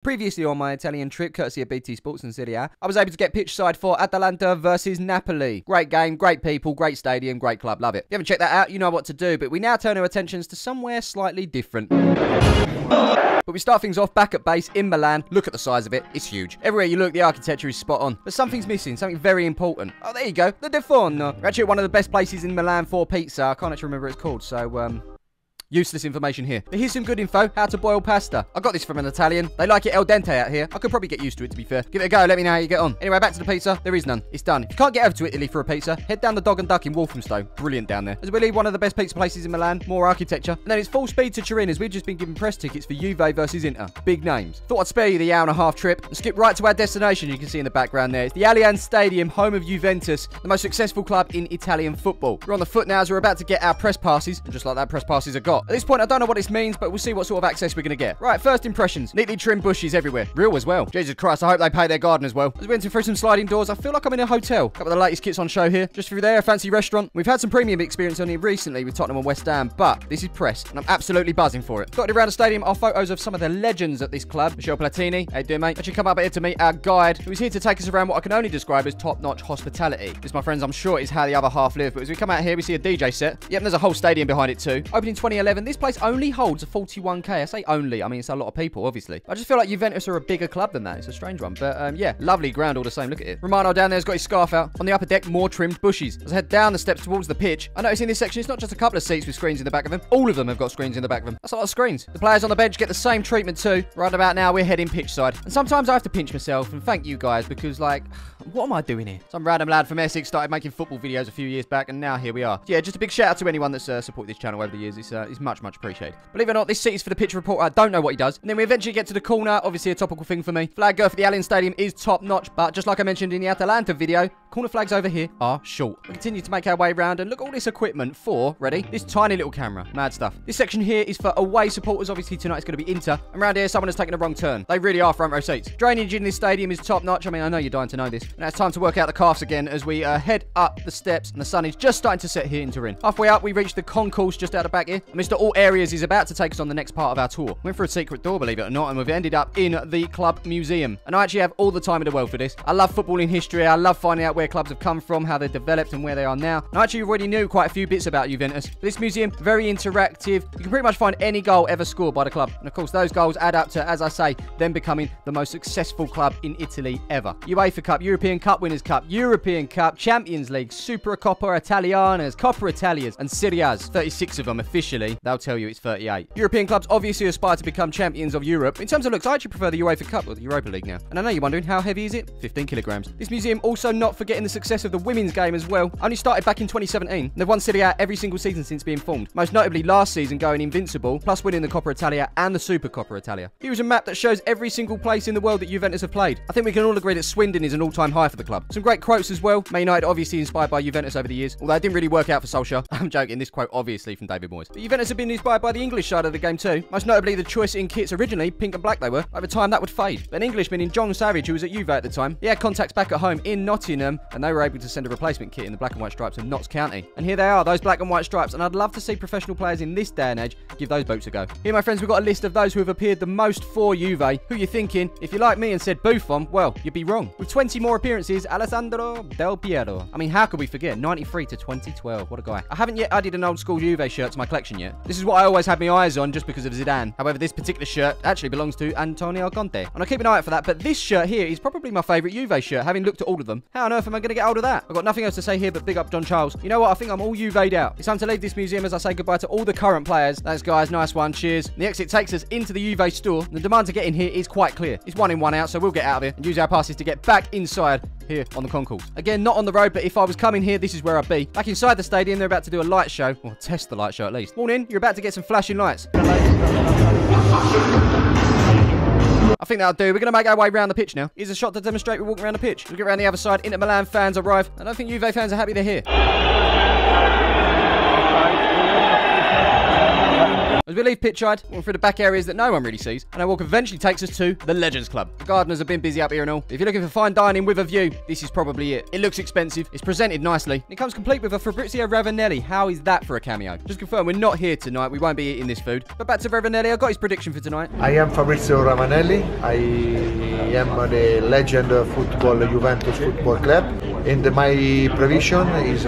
Previously on my Italian trip, courtesy of BT Sports and Serie A, I was able to get pitch side for Atalanta versus Napoli. Great game, great people, great stadium, great club, love it. If you haven't checked that out, you know what to do, but we now turn our attentions to somewhere slightly different. But we start things off back at base in Milan. Look at the size of it, it's huge. Everywhere you look, the architecture is spot on. But something's missing, something very important. Oh, there you go, the Deforno. We're actually at one of the best places in Milan for pizza. I can't actually remember what it's called, so, useless information here. But here's some good info. How to boil pasta. I got this from an Italian. They like it al dente out here. I could probably get used to it, to be fair. Give it a go. Let me know how you get on. Anyway, back to the pizza. There is none. It's done. If you can't get over to Italy for a pizza, head down the Dog and Duck in Walthamstow. Brilliant down there. As we leave one of the best pizza places in Milan. More architecture. And then it's full speed to Turin as we've just been given press tickets for Juve versus Inter. Big names. Thought I'd spare you the hour-and-a-half trip and skip right to our destination. You can see in the background there. It's the Allianz Stadium, home of Juventus, the most successful club in Italian football. We're on the foot now as we're about to get our press passes. And just like that, press passes are got. At this point, I don't know what this means, but we'll see what sort of access we're going to get. Right, first impressions. Neatly trimmed bushes everywhere. Real as well. Jesus Christ, I hope they pay their garden as well. As we enter through some sliding doors, I feel like I'm in a hotel. Couple of the latest kits on show here. Just through there, a fancy restaurant. We've had some premium experience on here recently with Tottenham and West Ham, but this is press, and I'm absolutely buzzing for it. Dotted around the stadium are photos of some of the legends at this club. Michel Platini, how you doing, mate? Actually come up here to meet our guide, who is here to take us around what I can only describe as top-notch hospitality. This, my friends, I'm sure is how the other half live, but as we come out here, we see a DJ set. Yep, and there's a whole stadium behind it too. Opened in 2011, this place only holds a 41k. I say only, I mean, it's a lot of people, obviously. I just feel like Juventus are a bigger club than that. It's a strange one, but yeah, lovely ground all the same. Look at it. Romano down there's got his scarf out. On the upper deck, more trimmed bushes. As I head down the steps towards the pitch, I notice in this section, it's not just a couple of seats with screens in the back of them. All of them have got screens in the back of them. That's a lot of screens. The players on the bench get the same treatment too. Right about now, we're heading pitch side. And sometimes I have to pinch myself and thank you guys because, like, what am I doing here? Some random lad from Essex started making football videos a few years back, and now here we are. Yeah, just a big shout out to anyone that's supported this channel over the years. It's much, much appreciated. Believe it or not, this seat is for the pitch reporter. I don't know what he does. And then we eventually get to the corner. Obviously a topical thing for me. Flag girth for the Allianz Stadium is top notch, but just like I mentioned in the Atalanta video, corner flags over here are short. We continue to make our way around and look at all this equipment for, ready, this tiny little camera. Mad stuff. This section here is for away supporters. Obviously tonight it's going to be Inter. And around here someone has taken a wrong turn. They really are front row seats. Drainage in this stadium is top notch. I mean, I know you're dying to know this. And now it's time to work out the calves again as we head up the steps, and the sun is just starting to set here in Turin. Halfway up we reach the concourse just out the back here. And Mr. All Areas is about to take us on the next part of our tour. Went for a secret door, believe it or not, and we've ended up in the club museum. And I actually have all the time in the world for this. I love footballing history. I love finding out where clubs have come from, how they've developed, and where they are now. And I actually already knew quite a few bits about Juventus. But this museum, very interactive. You can pretty much find any goal ever scored by the club. And of course, those goals add up to, as I say, them becoming the most successful club in Italy ever. UEFA Cup, European Cup Winners' Cup, European Cup, Champions League, Supercoppa Italianas, Coppa Italias, and Serie A's. 36 of them officially. They'll tell you it's 38. European clubs obviously aspire to become champions of Europe. In terms of looks, I actually prefer the UEFA Cup or the Europa League now. And I know you're wondering, how heavy is it? 15 kilograms. This museum also not forgetting the success of the women's game as well. Only started back in 2017. They've won Serie A every single season since being formed. Most notably last season going invincible, plus winning the Coppa Italia and the Supercoppa Italia. Here's a map that shows every single place in the world that Juventus have played. I think we can all agree that Swindon is an all-time high for the club. Some great quotes as well. Man United obviously inspired by Juventus over the years, although it didn't really work out for Solskjaer. I'm joking, this quote obviously from David Moyes. But Juventus have been inspired by the English side of the game too. Most notably the choice in kits originally, pink and black they were. Over time that would fade. But an Englishman in John Savage, who was at Juve at the time, he had contacts back at home in Nottingham, and they were able to send a replacement kit in the black and white stripes of Notts County. And here they are, those black and white stripes, and I'd love to see professional players in this day and age give those boots a go. Here, my friends, we've got a list of those who have appeared the most for Juve. Who you're thinking, if you're like me and said Buffon, well, you'd be wrong. With 20 more appearances, Alessandro Del Piero. I mean, how could we forget? 93 to 2012. What a guy. I haven't yet added an old school Juve shirt to my collection yet. This is what I always had my eyes on just because of Zidane. However, this particular shirt actually belongs to Antonio Conte. And I keep an eye out for that, but this shirt here is probably my favourite Juve shirt, having looked at all of them. How on earth am I going to get hold of that? I've got nothing else to say here but big up John Charles. You know what? I think I'm all Juve'd out. It's time to leave this museum as I say goodbye to all the current players. Thanks, guys. Nice one. Cheers. And the exit takes us into the Juve store. The demand to get in here is quite clear. It's 1 in, 1 out, so we'll get out of here and use our passes to get back inside here on the concourse. Again, not on the road, but if I was coming here, this is where I'd be. Back inside the stadium, they're about to do a light show. Or test the light show at least. Morning, you're about to get some flashing lights. I think that'll do. We're going to make our way around the pitch now. Here's a shot to demonstrate we're walking around the pitch. We'll get around the other side. Inter Milan fans arrive. I don't think Juve fans are happy they're here. As we leave pitchside, walk through the back areas that no one really sees, and our walk eventually takes us to the Legends Club. The gardeners have been busy up here and all. If you're looking for fine dining with a view, this is probably it. It looks expensive, it's presented nicely, and it comes complete with a Fabrizio Ravanelli. How is that for a cameo? Just confirm we're not here tonight, we won't be eating this food. But back to Ravanelli, I got his prediction for tonight. I am Fabrizio Ravanelli. I am the legend of football, Juventus Football Club, and my prediction is,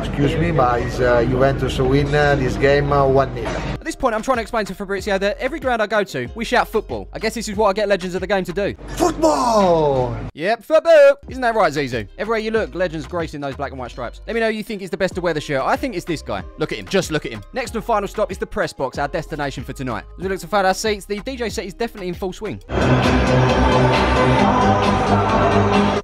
excuse me, but is Juventus win this game 1-0. At this point, I'm trying to explain to Fabrizio that every ground I go to, we shout football. I guess this is what I get Legends of the Game to do. Football! Yep, football! Isn't that right, Zizou? Everywhere you look, Legends gracing those black and white stripes. Let me know who you think is the best to wear the shirt. I think it's this guy. Look at him. Just look at him. Next and final stop is the press box, our destination for tonight. As we look to find our seats, the DJ set is definitely in full swing.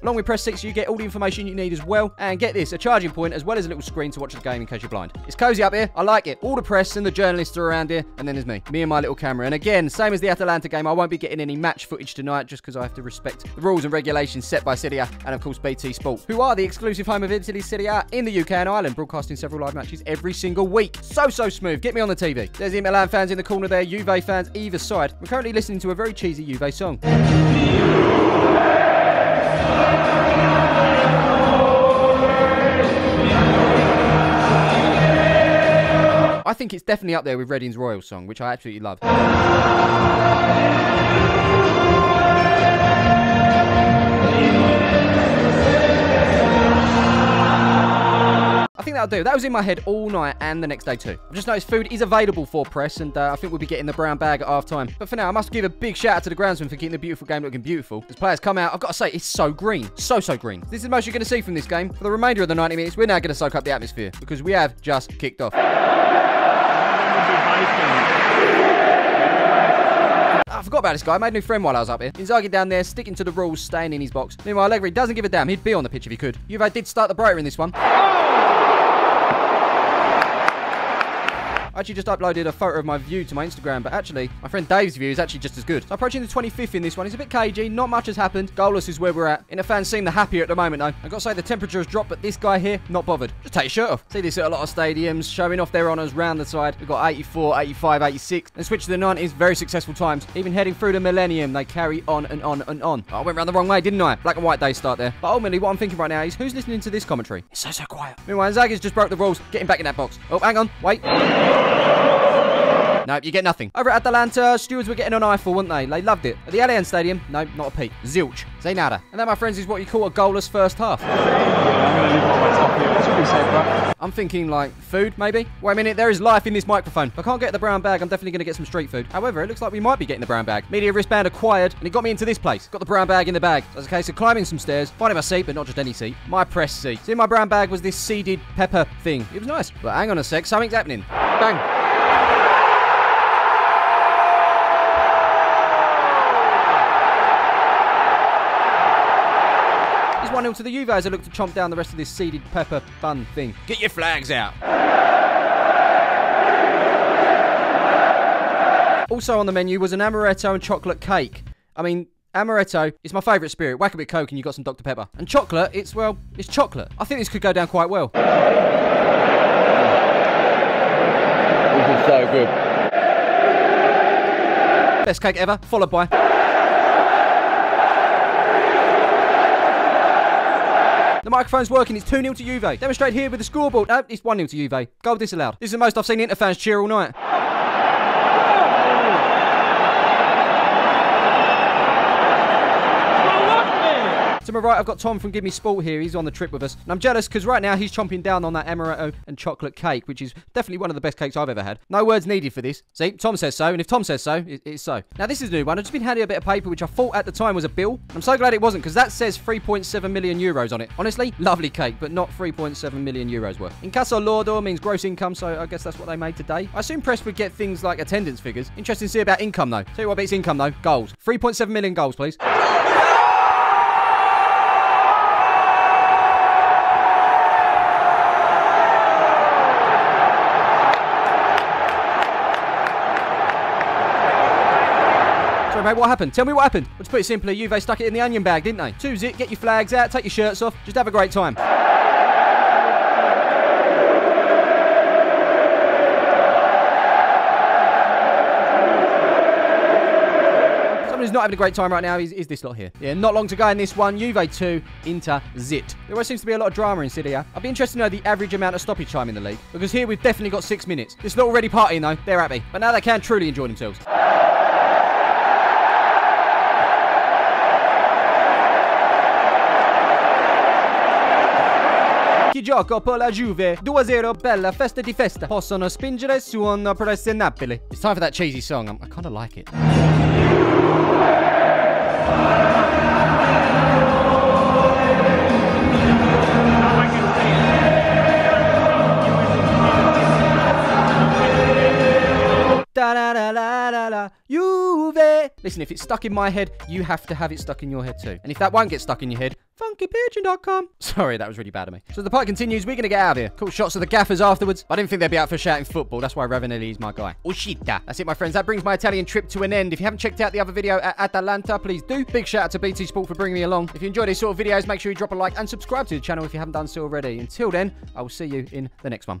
Along with press 6, you get all the information you need as well. And get this, a charging point as well as a little screen to watch the game in case you're blind. It's cozy up here. I like it. All the press and the journalists are around here. And then there's me and my little camera. And again, same as the Atalanta game, I won't be getting any match footage tonight just because I have to respect the rules and regulations set by Serie A and of course BT Sport, who are the exclusive home of Italy's Serie A in the UK and Ireland, broadcasting several live matches every single week. So smooth. Get me on the TV. There's the Milan fans in the corner there, Juve fans either side. We're currently listening to a very cheesy Juve song. I think it's definitely up there with Reading's Royal song, which I absolutely love. I think that'll do. That was in my head all night and the next day too. I've just noticed food is available for press, and I think we'll be getting the brown bag at half time. But for now, I must give a big shout out to the groundsman for keeping the beautiful game looking beautiful. As players come out, I've got to say, it's so green. So green. This is the most you're going to see from this game. For the remainder of the 90 minutes, we're now going to soak up the atmosphere because we have just kicked off. I forgot about this guy. I made a new friend while I was up here. Inzaghi down there, sticking to the rules, staying in his box. Meanwhile, Allegri doesn't give a damn. He'd be on the pitch if he could. Juve did start the brighter in this one. I actually just uploaded a photo of my view to my Instagram, but actually, my friend Dave's view is actually just as good. So approaching the 25th in this one. It's a bit cagey, not much has happened. Goalless is where we're at. Inter fans seem the happier at the moment, though. I've got to say, the temperature has dropped, but this guy here, not bothered. Just take your shirt off. See this at a lot of stadiums, showing off their honours round the side. We've got 84, 85, 86, and switch to the 90s, very successful times. Even heading through the millennium, they carry on and on and on. Oh, I went round the wrong way, didn't I? Black and white day start there. But ultimately, what I'm thinking right now is, who's listening to this commentary? It's so quiet. Meanwhile, Inzaghi's just broke the rules. Get him back in that box. Oh, hang on. Wait. Nope, you get nothing. Over at Atalanta, stewards were getting on Eiffel, weren't they? They loved it. At the Allianz Stadium, no, not a peep. Zilch. Say nada. And that, my friends, is what you call a goalless first half. I'm thinking, like, food, maybe? Wait a minute, there is life in this microphone. If I can't get the brown bag, I'm definitely going to get some street food. However, it looks like we might be getting the brown bag. Media wristband acquired, and it got me into this place. Got the brown bag in the bag. So it's a case of climbing some stairs, finding my seat, but not just any seat. My press seat. See, my brown bag was this seeded pepper thing. It was nice. But hang on a sec, something's happening. Bang. 1-0 to the Juve as I look to chomp down the rest of this seeded pepper bun thing. Get your flags out. Also on the menu was an amaretto and chocolate cake. I mean, amaretto is my favourite spirit. Whack a bit of Coke and you got some Dr. Pepper. And chocolate, it's chocolate. I think this could go down quite well. This is so good. Best cake ever, followed by... The microphone's working, it's 2-0 to Juve. Demonstrate here with the scoreboard. No, it's 1-0 to Juve. Goal disallowed. This is the most I've seen Inter fans cheer all night. To my right, I've got Tom from Give Me Sport here. He's on the trip with us. And I'm jealous because right now he's chomping down on that amaretto and chocolate cake, which is definitely one of the best cakes I've ever had. No words needed for this. See, Tom says so, and if Tom says so, it's so. Now, this is a new one. I've just been handed a bit of paper, which I thought at the time was a bill. I'm so glad it wasn't, because that says 3.7 million euros on it. Honestly, lovely cake, but not 3.7 million euros worth. Incasso lordo means gross income, so I guess that's what they made today. I assume press would get things like attendance figures. Interesting to see about income, though. Tell you what beats income, though. Goals. 3.7 million goals, please. Mate, what happened? Tell me what happened. Let's put it simply, Juve stuck it in the onion bag, didn't they? 2-0, get your flags out, take your shirts off, just have a great time. Someone who's not having a great time right now is this lot here. Yeah, not long to go in this one. Juve 2, Inter 0. There always seems to be a lot of drama in Serie A. I'd be interested to know the average amount of stoppage time in the league, because here we've definitely got 6 minutes. This lot already partying though. They're happy. But now they can truly enjoy themselves. Chi gioca per la Juve 2-0 bella festa di festa possono spingere su un presse Napoli. It's time for that cheesy song. I kind of like it. Da-da-da-da-da-da, Juve. Listen, if it's stuck in my head, you have to have it stuck in your head too. And if that won't get stuck in your head, funkypigeon.com. Sorry, that was really bad of me. So the party continues. We're going to get out of here. Cool shots of the gaffers afterwards. I didn't think they'd be out for shouting football. That's why Ravanelli is my guy. Uscita. That's it, my friends. That brings my Italian trip to an end. If you haven't checked out the other video at Atalanta, please do. Big shout out to BT Sport for bringing me along. If you enjoy these sort of videos, make sure you drop a like and subscribe to the channel if you haven't done so already. Until then, I will see you in the next one.